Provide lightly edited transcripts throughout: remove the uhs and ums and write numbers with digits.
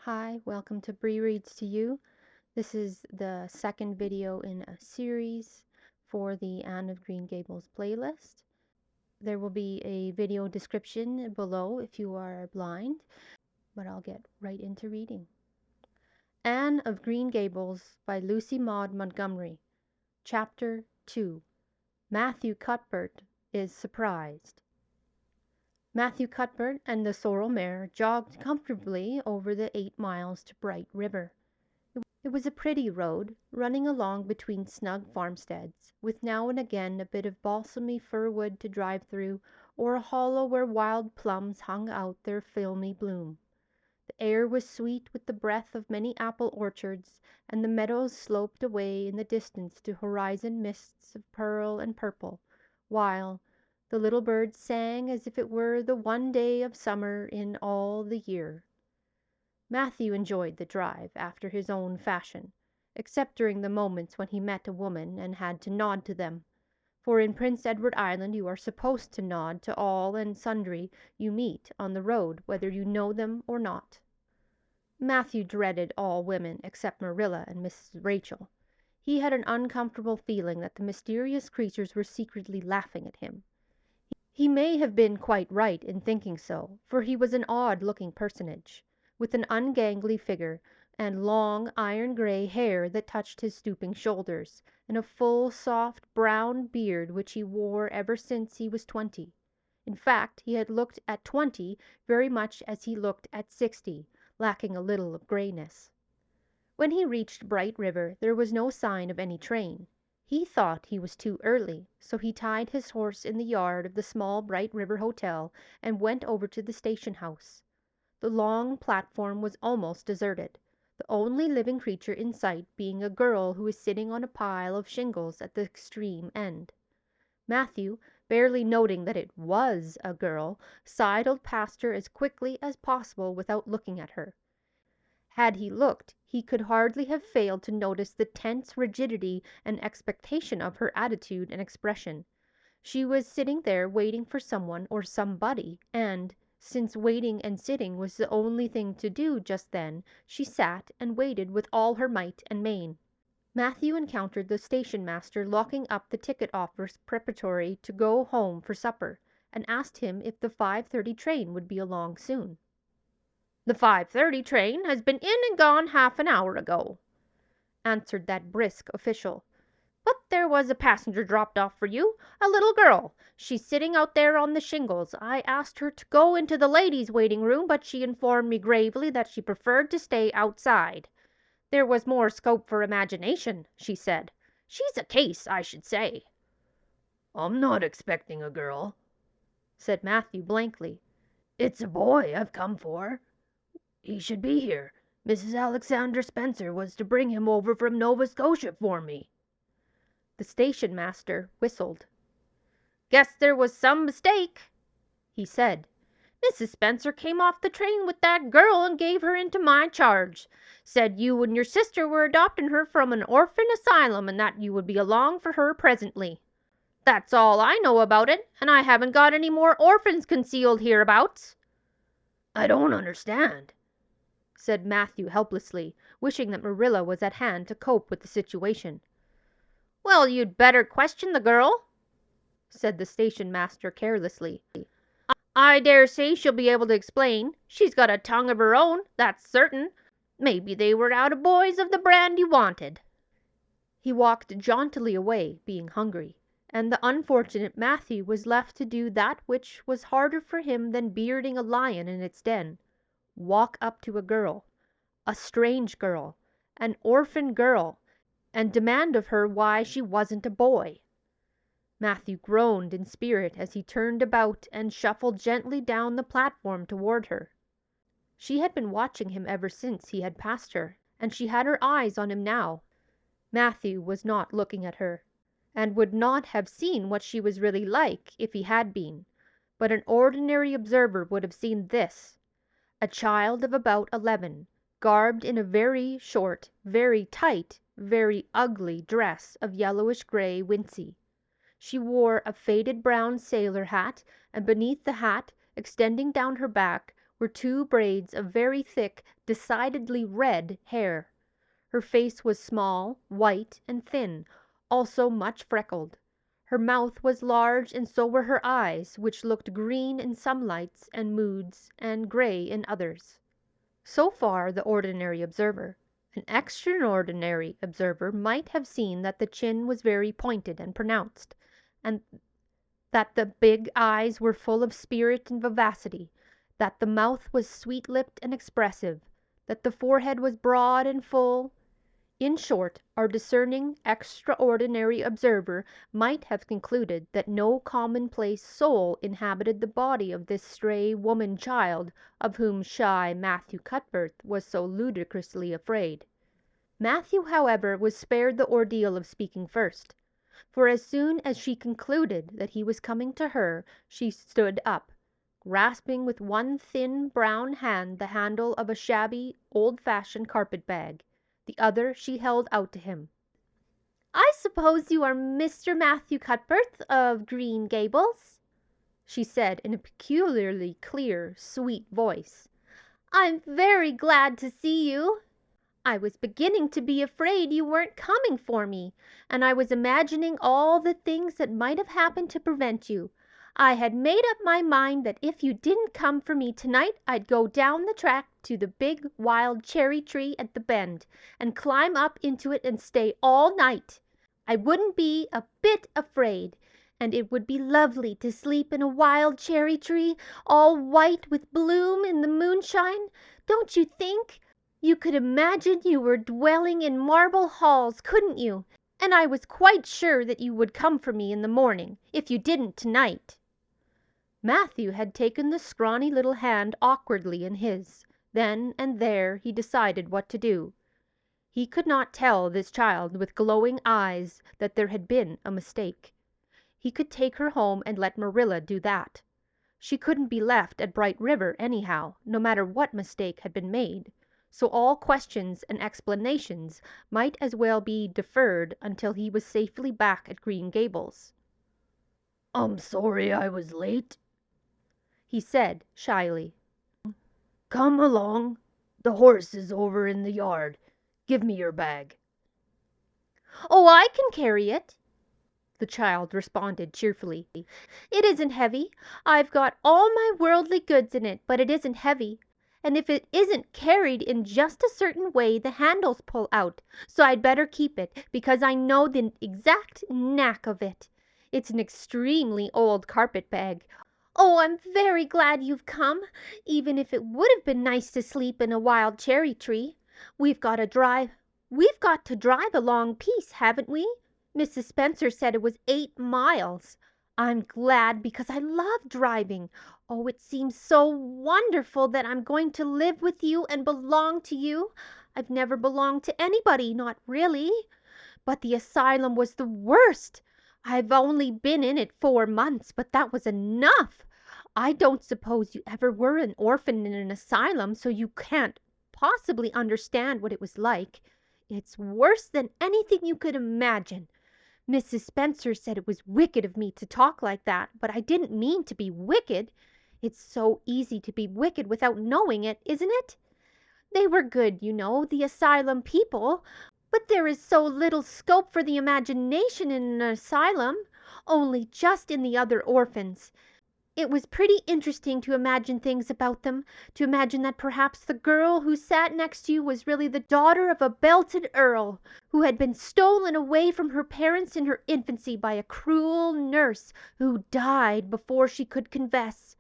Hi, welcome to Bree Reads to You. This is the second video in a series for the Anne of Green Gables playlist. There will be a video description below if you are blind, but I'll get right into reading. Anne of Green Gables by Lucy Maud Montgomery. Chapter 2. Matthew Cuthbert is surprised. Matthew Cuthbert and the sorrel mare jogged comfortably over the 8 miles to Bright River. It was a pretty road, running along between snug farmsteads, with now and again a bit of balsamy fir wood to drive through, or a hollow where wild plums hung out their filmy bloom. The air was sweet with the breath of many apple orchards, and the meadows sloped away in the distance to horizon mists of pearl and purple, while the little birds sang as if it were the one day of summer in all the year. Matthew enjoyed the drive after his own fashion, except during the moments when he met a woman and had to nod to them, for in Prince Edward Island you are supposed to nod to all and sundry you meet on the road, whether you know them or not. Matthew dreaded all women except Marilla and Mrs. Rachel. He had an uncomfortable feeling that the mysterious creatures were secretly laughing at him. He may have been quite right in thinking so, for he was an odd-looking personage, with an ungainly figure, and long iron-gray hair that touched his stooping shoulders, and a full, soft, brown beard which he wore ever since he was 20. In fact, he had looked at 20 very much as he looked at 60, lacking a little of grayness. When he reached Bright River there was no sign of any train. He thought he was too early, so he tied his horse in the yard of the small Bright River Hotel and went over to the station house. The long platform was almost deserted, the only living creature in sight being a girl who was sitting on a pile of shingles at the extreme end. Matthew, barely noting that it was a girl, sidled past her as quickly as possible without looking at her. Had he looked, he could hardly have failed to notice the tense rigidity and expectation of her attitude and expression. She was sitting there waiting for someone or somebody, and, since waiting and sitting was the only thing to do just then, she sat and waited with all her might and main. Matthew encountered the station master locking up the ticket office preparatory to go home for supper, and asked him if the 5:30 train would be along soon. "The 5:30 train has been in and gone half an hour ago," answered that brisk official. "But there was a passenger dropped off for you, a little girl. She's sitting out there on the shingles. I asked her to go into the ladies' waiting room, but she informed me gravely that she preferred to stay outside. There was more scope for imagination, she said. She's a case, I should say." "I'm not expecting a girl," said Matthew blankly. "It's a boy I've come for. He should be here. Mrs. Alexander Spencer was to bring him over from Nova Scotia for me." The station master whistled. "Guess there was some mistake," he said. "Mrs. Spencer came off the train with that girl and gave her into my charge. Said you and your sister were adopting her from an orphan asylum and that you would be along for her presently. That's all I know about it, and I haven't got any more orphans concealed hereabouts." "I don't understand," said Matthew helplessly, wishing that Marilla was at hand to cope with the situation. "Well, you'd better question the girl," said the station master carelessly. "I dare say she'll be able to explain. She's got a tongue of her own, that's certain. Maybe they were out of boys of the brand you wanted." He walked jauntily away, being hungry, and the unfortunate Matthew was left to do that which was harder for him than bearding a lion in its den. Walk up to a girl, a strange girl, an orphan girl, and demand of her why she wasn't a boy. Matthew groaned in spirit as he turned about and shuffled gently down the platform toward her. She had been watching him ever since he had passed her, and she had her eyes on him now. Matthew was not looking at her, and would not have seen what she was really like if he had been, but an ordinary observer would have seen this: a child of about 11, garbed in a very short, very tight, very ugly dress of yellowish-gray wincey. She wore a faded brown sailor hat, and beneath the hat, extending down her back, were 2 braids of very thick, decidedly red hair. Her face was small, white, and thin, also much freckled. Her mouth was large, and so were her eyes, which looked green in some lights and moods and gray in others. So far the ordinary observer. An extraordinary observer might have seen that the chin was very pointed and pronounced, and that the big eyes were full of spirit and vivacity, that the mouth was sweet-lipped and expressive, that the forehead was broad and full. In short, our discerning, extraordinary observer might have concluded that no commonplace soul inhabited the body of this stray woman-child of whom shy Matthew Cuthbert was so ludicrously afraid. Matthew, however, was spared the ordeal of speaking first, for as soon as she concluded that he was coming to her, she stood up, grasping with one thin brown hand the handle of a shabby, old-fashioned carpet-bag. The other she held out to him. "I suppose you are Mr. Matthew Cuthbert of Green Gables?" she said in a peculiarly clear, sweet voice. "I'm very glad to see you. I was beginning to be afraid you weren't coming for me, and I was imagining all the things that might have happened to prevent you. I had made up my mind that if you didn't come for me tonight, I'd go down the track to the big wild cherry tree at the bend, and climb up into it and stay all night. I wouldn't be a bit afraid, and it would be lovely to sleep in a wild cherry tree, all white with bloom in the moonshine. Don't you think? You could imagine you were dwelling in marble halls, couldn't you? And I was quite sure that you would come for me in the morning, if you didn't tonight." Matthew had taken the scrawny little hand awkwardly in his. Then and there he decided what to do. He could not tell this child with glowing eyes that there had been a mistake. He could take her home and let Marilla do that. She couldn't be left at Bright River anyhow, no matter what mistake had been made, so all questions and explanations might as well be deferred until he was safely back at Green Gables. "I'm sorry I was late," he said shyly. "Come along. The horse is over in the yard. Give me your bag." "Oh, I can carry it," the child responded cheerfully. "It isn't heavy. I've got all my worldly goods in it, but it isn't heavy. And if it isn't carried in just a certain way, the handles pull out, so I'd better keep it, because I know the exact knack of it. It's an extremely old carpet-bag. Oh, I'm very glad you've come, even if it would have been nice to sleep in a wild cherry tree. We've got to drive a long piece, haven't we? Mrs. Spencer said it was 8 miles. I'm glad because I love driving. Oh, it seems so wonderful that I'm going to live with you and belong to you. I've never belonged to anybody, not really. But the asylum was the worst. I've only been in it 4 months, but that was enough. I don't suppose you ever were an orphan in an asylum, so you can't possibly understand what it was like. It's worse than anything you could imagine. Mrs. Spencer said it was wicked of me to talk like that, but I didn't mean to be wicked. It's so easy to be wicked without knowing it, isn't it? They were good, you know, the asylum people, but there is so little scope for the imagination in an asylum, only just in the other orphans. It was pretty interesting to imagine things about them, to imagine that perhaps the girl who sat next to you was really the daughter of a belted earl, who had been stolen away from her parents in her infancy by a cruel nurse who died before she could confess.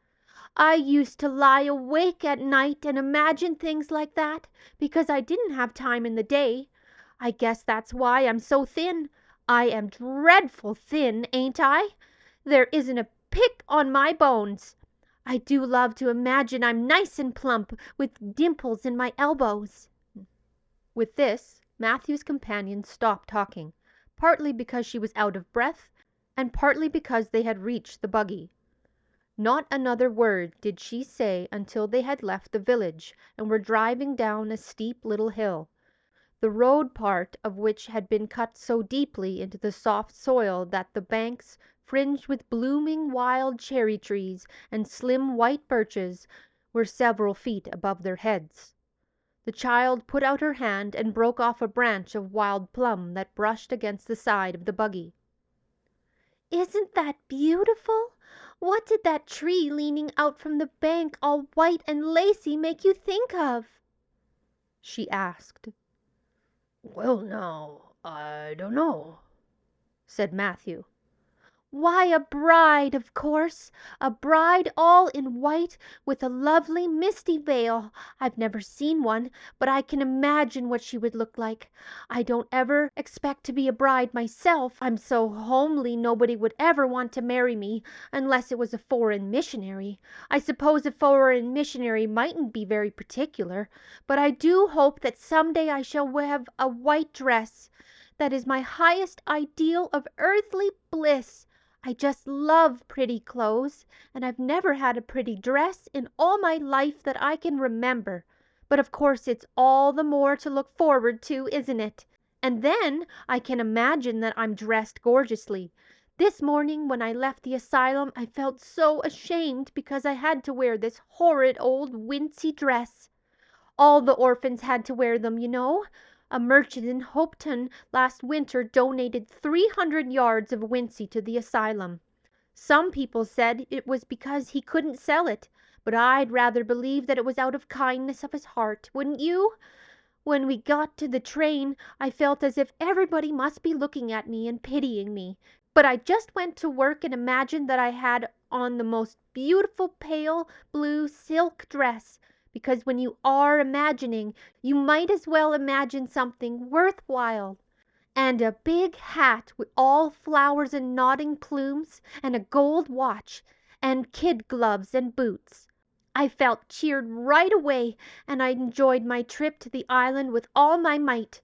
I used to lie awake at night and imagine things like that, because I didn't have time in the day. I guess that's why I'm so thin. I am dreadful thin, ain't I? There isn't a pick on my bones. I do love to imagine I'm nice and plump, with dimples in my elbows." With this, Matthew's companion stopped talking, partly because she was out of breath, and partly because they had reached the buggy. Not another word did she say until they had left the village and were driving down a steep little hill, the road part of which had been cut so deeply into the soft soil that the banks, fringed with blooming wild cherry trees and slim white birches, were several feet above their heads. The child put out her hand and broke off a branch of wild plum that brushed against the side of the buggy. "Isn't that beautiful? What did that tree leaning out from the bank all white and lacy make you think of?" she asked. "Well, now, I don't know," said Matthew. "Why, a bride, of course, a bride all in white with a lovely misty veil. I've never seen one, but I can imagine what she would look like. I don't ever expect to be a bride myself. I'm so homely nobody would ever want to marry me unless it was a foreign missionary. I suppose a foreign missionary mightn't be very particular, but I do hope that some day I shall have a white dress. That is my highest ideal of earthly bliss. I just love pretty clothes, and I've never had a pretty dress in all my life that I can remember. But of course it's all the more to look forward to, isn't it? And then I can imagine that I'm dressed gorgeously. This morning when I left the asylum I felt so ashamed because I had to wear this horrid old wincey dress. All the orphans had to wear them, you know. A merchant in Hopeton last winter donated 300 yards of wincey to the asylum. Some people said it was because he couldn't sell it, but I'd rather believe that it was out of kindness of his heart, wouldn't you? When we got to the train I felt as if everybody must be looking at me and pitying me, but I just went to work and imagined that I had on the most beautiful pale blue silk dress, because when you are imagining, you might as well imagine something worthwhile. And a big hat with all flowers and nodding plumes, and a gold watch, and kid gloves and boots. I felt cheered right away, and I enjoyed my trip to the island with all my might.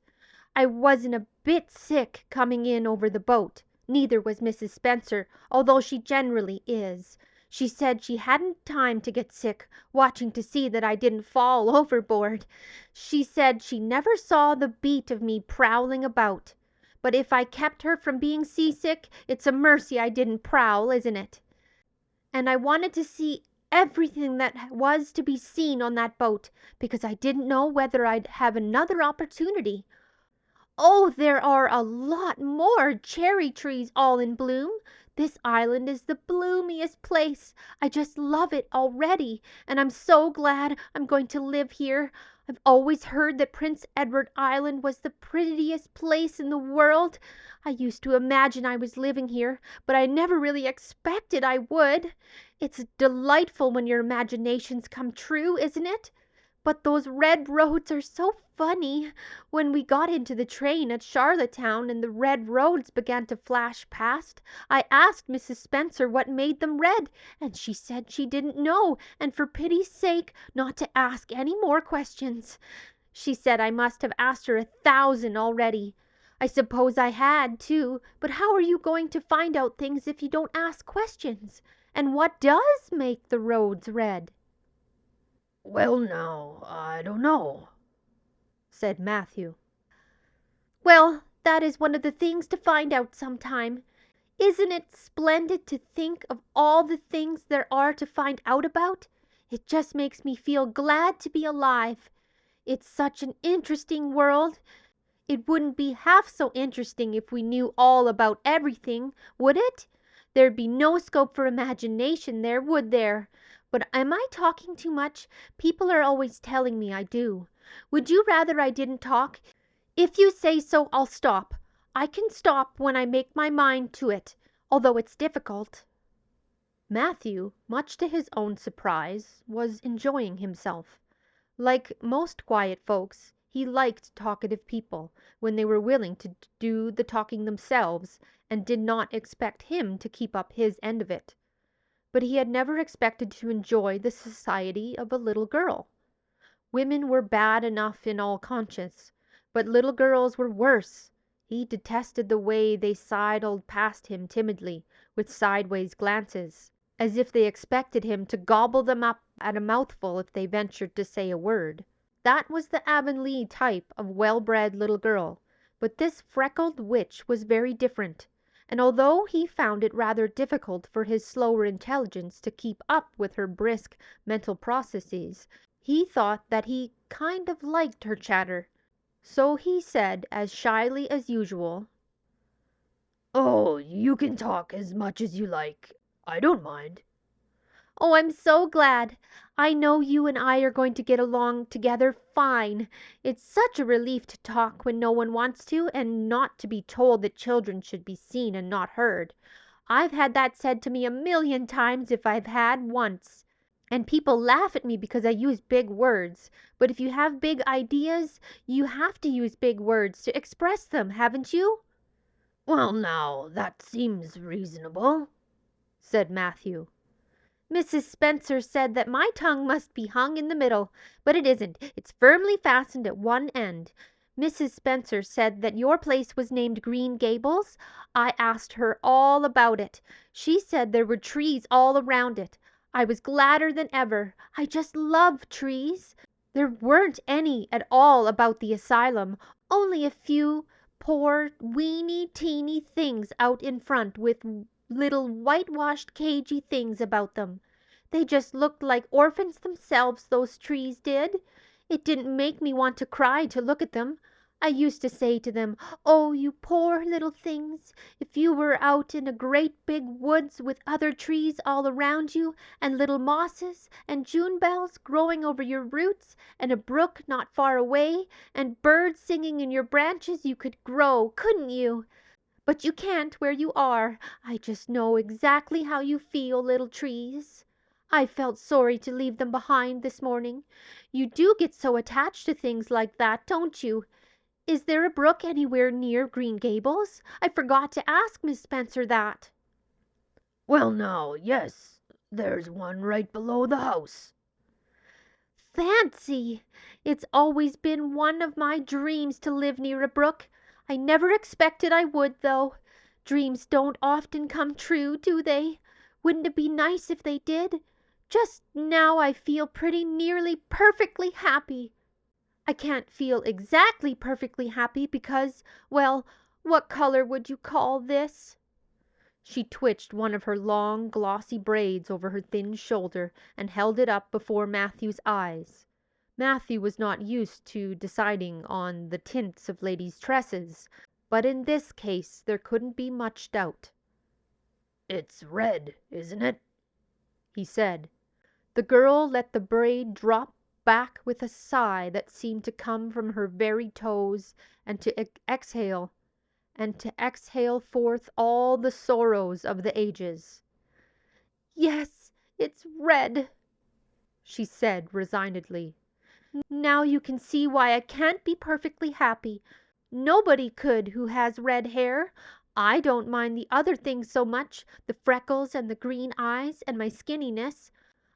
I wasn't a bit sick coming in over the boat. Neither was Mrs. Spencer, although she generally is. She said she hadn't time to get sick, watching to see that I didn't fall overboard. She said she never saw the beat of me prowling about. But if I kept her from being seasick, it's a mercy I didn't prowl, isn't it? And I wanted to see everything that was to be seen on that boat, because I didn't know whether I'd have another opportunity. Oh, there are a lot more cherry trees all in bloom. This island is the bloomiest place. I just love it already, and I'm so glad I'm going to live here. I've always heard that Prince Edward Island was the prettiest place in the world. I used to imagine I was living here, but I never really expected I would. It's delightful when your imaginations come true, isn't it? But those red roads are so funny. When we got into the train at Charlottetown and the red roads began to flash past, I asked Mrs. Spencer what made them red, and she said she didn't know, and for pity's sake not to ask any more questions. She said I must have asked her 1,000 already. I suppose I had, too, but how are you going to find out things if you don't ask questions? And what does make the roads red? "Well, now, I don't know," said Matthew. Well, that is one of the things to find out sometime. Isn't it splendid to think of all the things there are to find out about? It just makes me feel glad to be alive. It's such an interesting world. It wouldn't be half so interesting if we knew all about everything, would it? There'd be no scope for imagination there, would there? But am I talking too much? People are always telling me I do. Would you rather I didn't talk? If you say so, I'll stop. I can stop when I make my mind to it, although it's difficult." Matthew, much to his own surprise, was enjoying himself. Like most quiet folks, he liked talkative people when they were willing to do the talking themselves and did not expect him to keep up his end of it. But he had never expected to enjoy the society of a little girl. Women were bad enough in all conscience, but little girls were worse. He detested the way they sidled past him timidly, with sideways glances, as if they expected him to gobble them up at a mouthful if they ventured to say a word. That was the Avonlea type of well-bred little girl, but this freckled witch was very different, and although he found it rather difficult for his slower intelligence to keep up with her brisk mental processes, he thought that he kind of liked her chatter. So he said, as shyly as usual, "Oh, you can talk as much as you like. I don't mind." "Oh, I'm so glad. I know you and I are going to get along together fine. It's such a relief to talk when no one wants to, and not to be told that children should be seen and not heard. I've had that said to me a million times if I've had once. And people laugh at me because I use big words. But if you have big ideas, you have to use big words to express them, haven't you?" "Well, now, that seems reasonable," said Matthew. "Mrs. Spencer said that my tongue must be hung in the middle, but it isn't. It's firmly fastened at one end. Mrs. Spencer said that your place was named Green Gables. I asked her all about it. She said there were trees all around it. I was gladder than ever. I just love trees. There weren't any at all about the asylum, only a few poor weeny teeny things out in front with little whitewashed cagey things about them. They just looked like orphans themselves, those trees did. It didn't make me want to cry to look at them. I used to say to them, 'Oh, you poor little things, if you were out in a great big woods with other trees all around you, and little mosses and June bells growing over your roots, and a brook not far away, and birds singing in your branches, you could grow, couldn't you? But you can't where you are. I just know exactly how you feel, little trees.' I felt sorry to leave them behind this morning. You do get so attached to things like that, don't you? Is there a brook anywhere near Green Gables? I forgot to ask Miss Spencer that." "Well, now, yes, there's one right below the house." "Fancy! It's always been one of my dreams to live near a brook. I never expected I would, though. Dreams don't often come true, do they? Wouldn't it be nice if they did? Just now I feel pretty nearly perfectly happy. I can't feel exactly perfectly happy because, well, what color would you call this?" She twitched one of her long, glossy braids over her thin shoulder and held it up before Matthew's eyes. Matthew was not used to deciding on the tints of ladies' tresses, but in this case there couldn't be much doubt. "It's red, isn't it?" he said. The girl let the braid drop back with a sigh that seemed to come from her very toes, and to exhale forth all the sorrows of the ages. "Yes, it's red," she said resignedly. "Now you can see why I can't be perfectly happy. Nobody could who has red hair. I don't mind the other things so much, the freckles and the green eyes and my skinniness.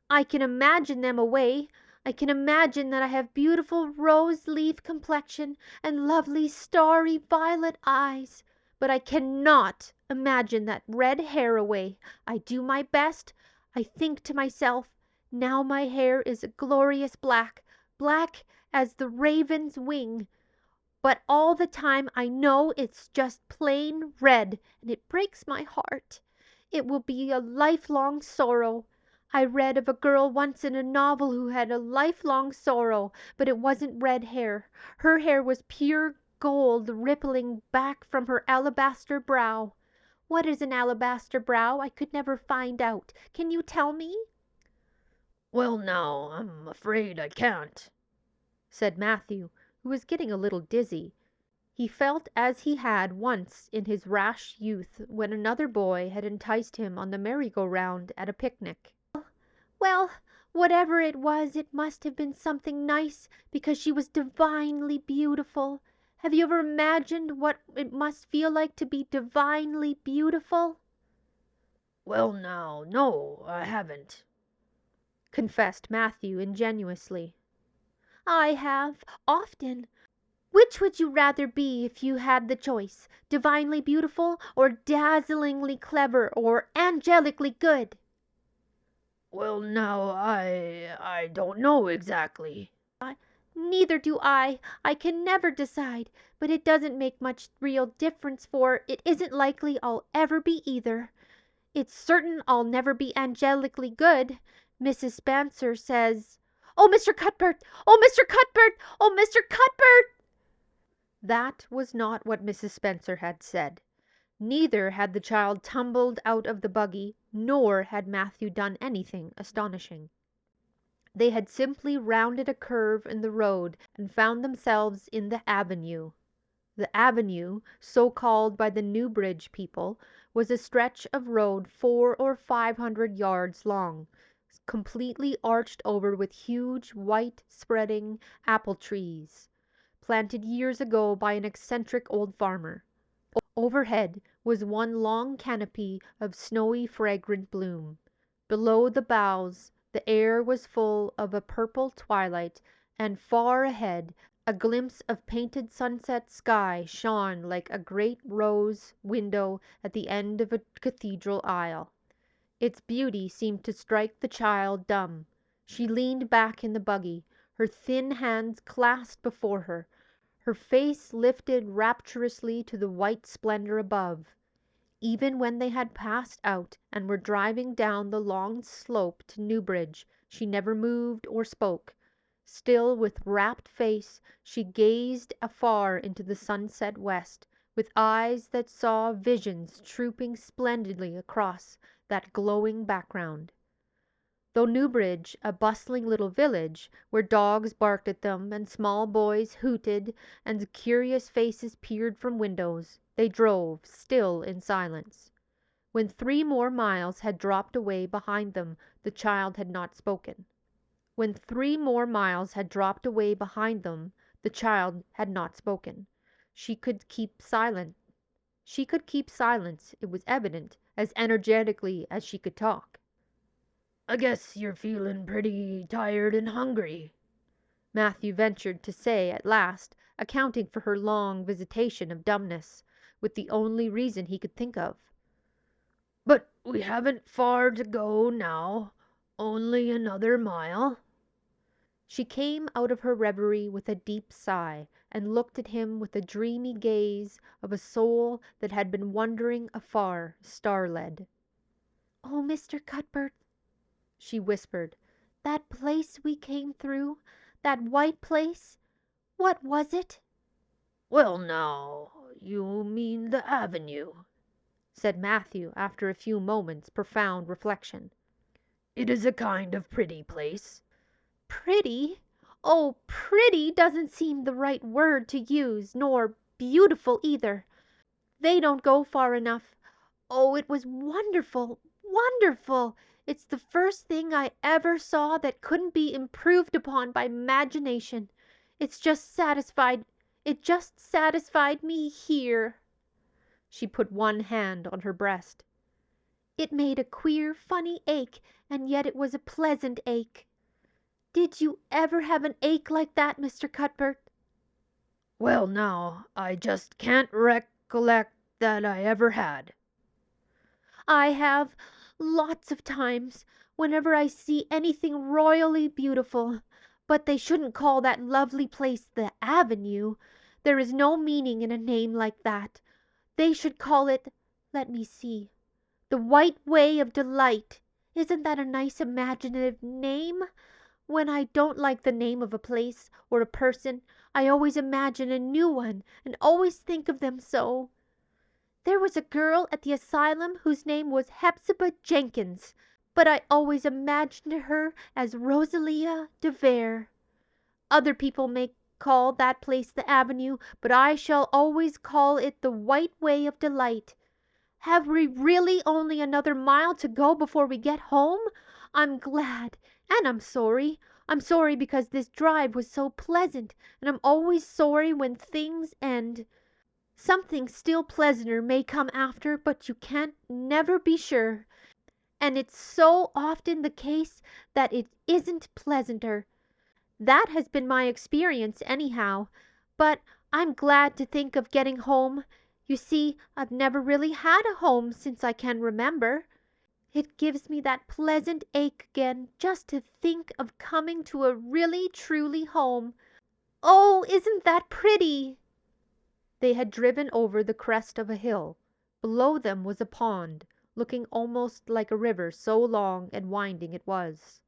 I can imagine them away. I can imagine that I have beautiful rose-leaf complexion and lovely starry violet eyes. But I cannot imagine that red hair away. I do my best. I think to myself, now my hair is a glorious black, black as the raven's wing. But all the time I know it's just plain red, and it breaks my heart. It will be a lifelong sorrow. I read of a girl once in a novel who had a lifelong sorrow, but it wasn't red hair. Her hair was pure gold rippling back from her alabaster brow. What is an alabaster brow? I could never find out. Can you tell me?" "Well, now, I'm afraid I can't," said Matthew, who was getting a little dizzy. He felt as he had once in his rash youth when another boy had enticed him on the merry-go-round at a picnic. "Well, whatever it was, it must have been something nice, because she was divinely beautiful. Have you ever imagined what it must feel like to be divinely beautiful?" "Well, now, no, I haven't," confessed Matthew ingenuously. "I have, often. Which would you rather be if you had the choice, divinely beautiful or dazzlingly clever or angelically good?" "Well, now, I don't know exactly." Neither do I. I can never decide, but it doesn't make much real difference, for it isn't likely I'll ever be either. It's certain I'll never be angelically good. Mrs. Spencer says, "Oh, Mr. Cuthbert! Oh, Mr. Cuthbert! Oh, Mr. Cuthbert!" That was not what Mrs. Spencer had said. Neither had the child tumbled out of the buggy, nor had Matthew done anything astonishing. They had simply rounded a curve in the road and found themselves in the avenue. The avenue, so called by the Newbridge people, was a stretch of road 400 or 500 yards long, completely arched over with huge, white, spreading apple trees, planted years ago by an eccentric old farmer. Overhead was one long canopy of snowy, fragrant bloom. Below the boughs the air was full of a purple twilight, and far ahead a glimpse of painted sunset sky shone like a great rose window at the end of a cathedral aisle. Its beauty seemed to strike the child dumb. She leaned back in the buggy, her thin hands clasped before her, her face lifted rapturously to the white splendor above. Even when they had passed out and were driving down the long slope to Newbridge, she never moved or spoke. Still with rapt face she gazed afar into the sunset west, with eyes that saw visions trooping splendidly across that glowing background. Though Newbridge, a bustling little village, where dogs barked at them and small boys hooted and curious faces peered from windows, they drove, still in silence. When 3 more miles had dropped away behind them, the child had not spoken. When 3 more miles had dropped away behind them, the child had not spoken. She could keep silent. She could keep silence, it was evident, as energetically as she could talk. I guess you're feeling pretty tired and hungry," Matthew ventured to say at last, accounting for her long visitation of dumbness, with the only reason he could think of. "But we haven't far to go now. Only another mile." She came out of her reverie with a deep sigh, and looked at him with the dreamy gaze of a soul that had been wandering afar, star-led. "Oh, Mr. Cuthbert," she whispered, "that place we came through, that white place, what was it?" "Well, now, you mean the avenue," said Matthew after a few moments' profound reflection. "It is a kind of pretty place." "Pretty? Oh, pretty doesn't seem the right word to use, nor beautiful either. They don't go far enough. Oh, it was wonderful, wonderful! It's the first thing I ever saw that couldn't be improved upon by imagination. It just satisfied me here." She put one hand on her breast. "It made a queer, funny ache, and yet it was a pleasant ache. Did you ever have an ache like that, Mr. Cuthbert?" "Well, now, I just can't recollect that I ever had." "I have, lots of times, whenever I see anything royally beautiful. But they shouldn't call that lovely place the Avenue. There is no meaning in a name like that. They should call it, let me see, the White Way of Delight. Isn't that a nice imaginative name? When I don't like the name of a place or a person, I always imagine a new one, and always think of them so. There was a girl at the asylum whose name was Hepzibah Jenkins, but I always imagined her as Rosalia de Vere. Other people may call that place the Avenue, but I shall always call it the White Way of Delight. Have we really only another mile to go before we get home? I'm glad, and I'm sorry. I'm sorry because this drive was so pleasant, and I'm always sorry when things end. Something still pleasanter may come after, but you can't never be sure. And it's so often the case that it isn't pleasanter. That has been my experience, anyhow. But I'm glad to think of getting home. You see, I've never really had a home since I can remember. It gives me that pleasant ache again just to think of coming to a really truly home. Oh, isn't that pretty?" They had driven over the crest of a hill. Below them was a pond, looking almost like a river, so long and winding it was.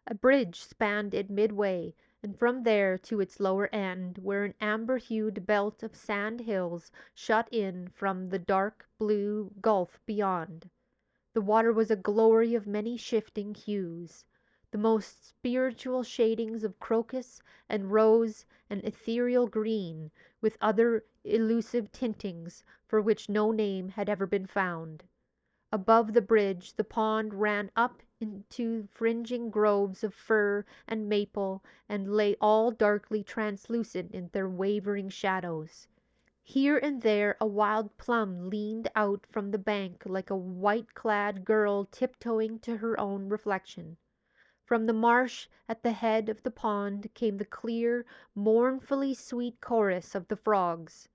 A bridge spanned it midway, and from there to its lower end, where an amber-hued belt of sand hills shut in from the dark blue gulf beyond. The water was a glory of many shifting hues, the most spiritual shadings of crocus and rose and ethereal green, with other elusive tintings for which no name had ever been found. Above the bridge the pond ran up into fringing groves of fir and maple and lay all darkly translucent in their wavering shadows. Here and there a wild plum leaned out from the bank like a white-clad girl tiptoeing to her own reflection. From the marsh at the head of the pond came the clear, mournfully sweet chorus of the frogs.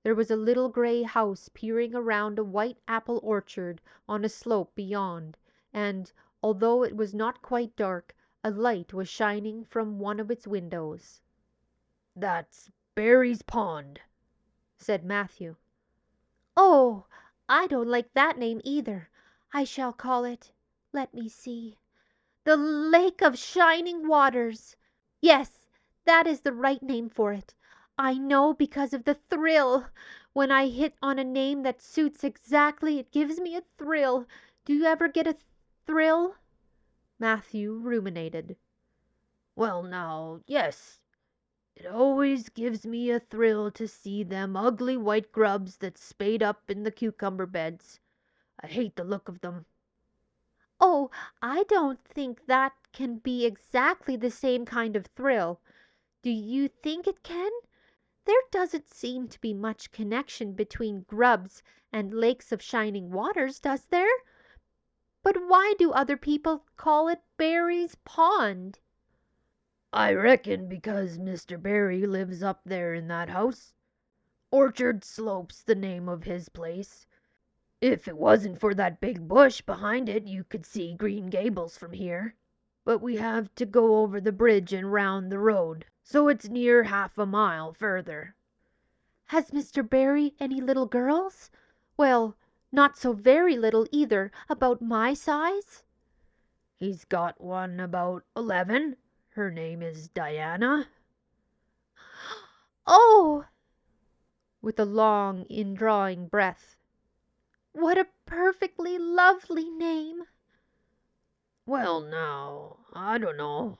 There was a little gray house peering around a white apple orchard on a slope beyond, and, although it was not quite dark, a light was shining from one of its windows. "That's Barry's pond," said Matthew. "Oh, I don't like that name either. I shall call it, let me see, the Lake of Shining Waters. Yes, that is the right name for it. I know, because of the thrill. When I hit on a name that suits exactly, it gives me a thrill. Do you ever get a thrill?" Matthew ruminated. "Well now, yes. It always gives me a thrill to see them ugly white grubs that spade up in the cucumber beds. I hate the look of them." "Oh, I don't think that can be exactly the same kind of thrill. Do you think it can? There doesn't seem to be much connection between grubs and lakes of shining waters, does there? But why do other people call it Barry's Pond?" "I reckon because Mr. Barry lives up there in that house. Orchard Slope's the name of his place. If it wasn't for that big bush behind it you could see Green Gables from here. But we have to go over the bridge and round the road, so it's near half a mile further." "Has Mr. Barry any little girls? Well, not so very little either, about my size?" "He's got one about 11. Her name is Diana." "Oh!" with a long indrawing breath. "What a perfectly lovely name!" "Well now, I dunno.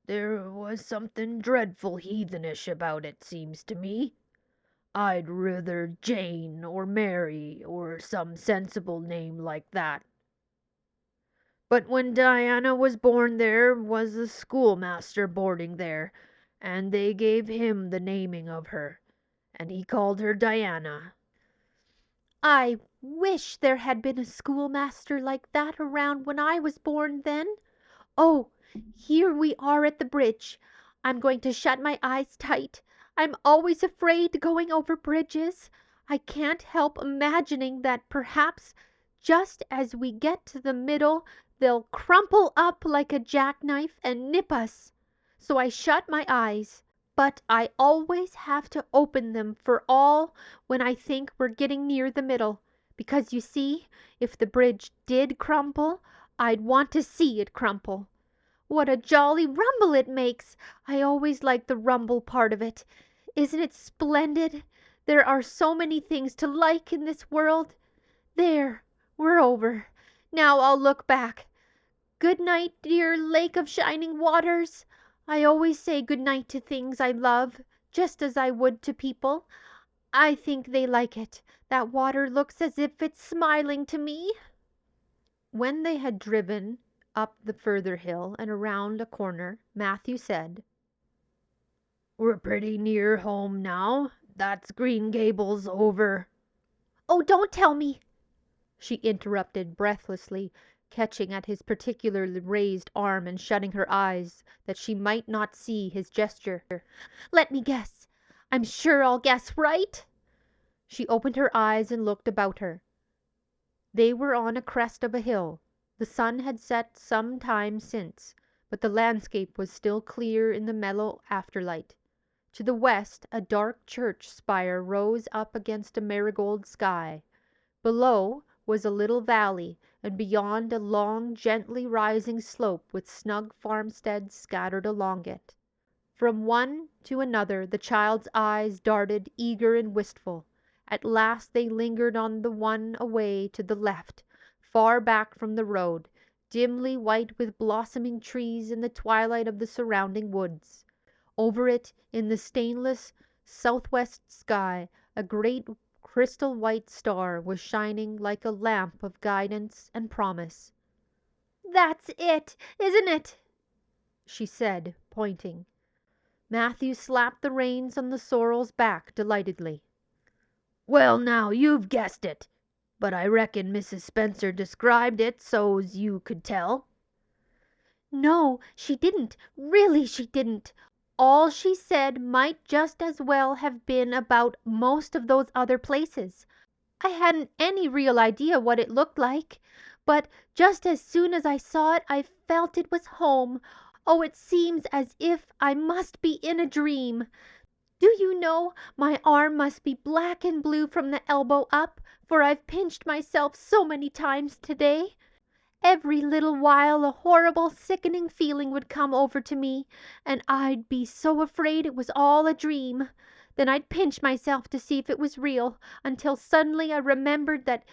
There was something dreadful heathenish about it, seems to me. I'd ruther Jane or Mary or some sensible name like that. But when Diana was born there was a schoolmaster boarding there, and they gave him the naming of her, and he called her Diana." "I wish there had been a schoolmaster like that around when I was born then. Oh, here we are at the bridge. I'm going to shut my eyes tight. I'm always afraid going over bridges. I can't help imagining that perhaps just as we get to the middle they'll crumple up like a jackknife and nip us. So I shut my eyes, but I always have to open them for all when I think we're getting near the middle, because you see, if the bridge did crumple, I'd want to see it crumple. What a jolly rumble it makes! I always like the rumble part of it. Isn't it splendid? There are so many things to like in this world. There, we're over. Now I'll look back. Good night, dear Lake of Shining Waters. I always say good night to things I love, just as I would to people. I think they like it. That water looks as if it's smiling to me." When they had driven up the further hill and around a corner, Matthew said, "We're pretty near home now. That's Green Gables over." "Oh, don't tell me!" she interrupted breathlessly, catching at his particularly raised arm and shutting her eyes that she might not see his gesture. "Let me guess. I'm sure I'll guess right." She opened her eyes and looked about her. They were on a crest of a hill. The sun had set some time since, but the landscape was still clear in the mellow afterlight. To the west a dark church spire rose up against a marigold sky. Below was a little valley, and beyond a long, gently rising slope with snug farmsteads scattered along it. From one to another the child's eyes darted, eager and wistful. At last they lingered on the one away to the left, far back from the road, dimly white with blossoming trees in the twilight of the surrounding woods. Over it, in the stainless southwest sky, a great crystal white star was shining like a lamp of guidance and promise. "That's it, isn't it?" she said, pointing. Matthew slapped the reins on the sorrel's back delightedly. "Well, now, you've guessed it, but I reckon Mrs. Spencer described it so's you could tell." "No, she didn't. Really she didn't. All she said might just as well have been about most of those other places. I hadn't any real idea what it looked like, but just as soon as I saw it I felt it was home. Oh, it seems as if I must be in a dream. Do you know, my arm must be black and blue from the elbow up, for I've pinched myself so many times today. Every little while a horrible, sickening feeling would come over to me, and I'd be so afraid it was all a dream. Then I'd pinch myself to see if it was real, until suddenly I remembered that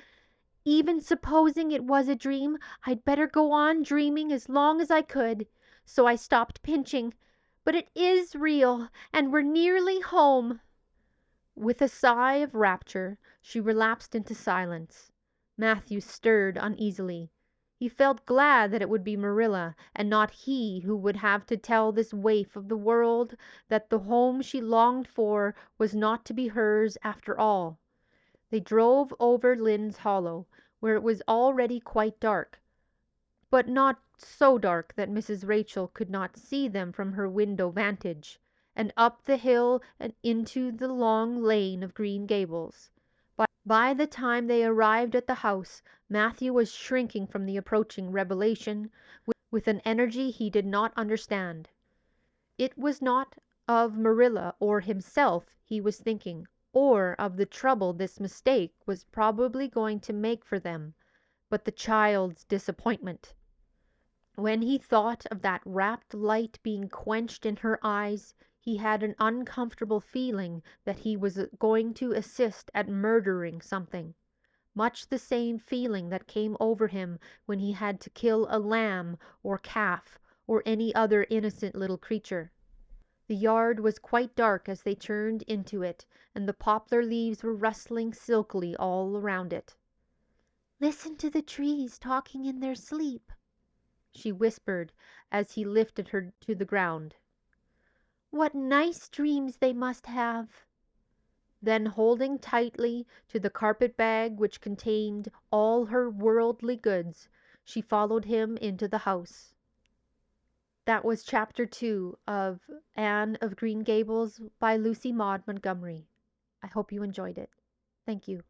even supposing it was a dream, I'd better go on dreaming as long as I could. So I stopped pinching. But it is real, and we're nearly home." With a sigh of rapture, she relapsed into silence. Matthew stirred uneasily. He felt glad that it would be Marilla and not he who would have to tell this waif of the world that the home she longed for was not to be hers after all. They drove over Lynn's Hollow, where it was already quite dark, but not so dark that Mrs. Rachel could not see them from her window vantage, and up the hill and into the long lane of Green Gables. By the time they arrived at the house, Matthew was shrinking from the approaching revelation with an energy he did not understand. It was not of Marilla or himself he was thinking, or of the trouble this mistake was probably going to make for them, but the child's disappointment. When he thought of that rapt light being quenched in her eyes, he had an uncomfortable feeling that he was going to assist at murdering something, much the same feeling that came over him when he had to kill a lamb or calf or any other innocent little creature. The yard was quite dark as they turned into it, and the poplar leaves were rustling silkily all around it. "Listen to the trees talking in their sleep," she whispered as he lifted her to the ground. "What nice dreams they must have." Then holding tightly to the carpet bag which contained all her worldly goods, she followed him into the house. That was chapter 2 of Anne of Green Gables by Lucy Maud Montgomery. I hope you enjoyed it. Thank you.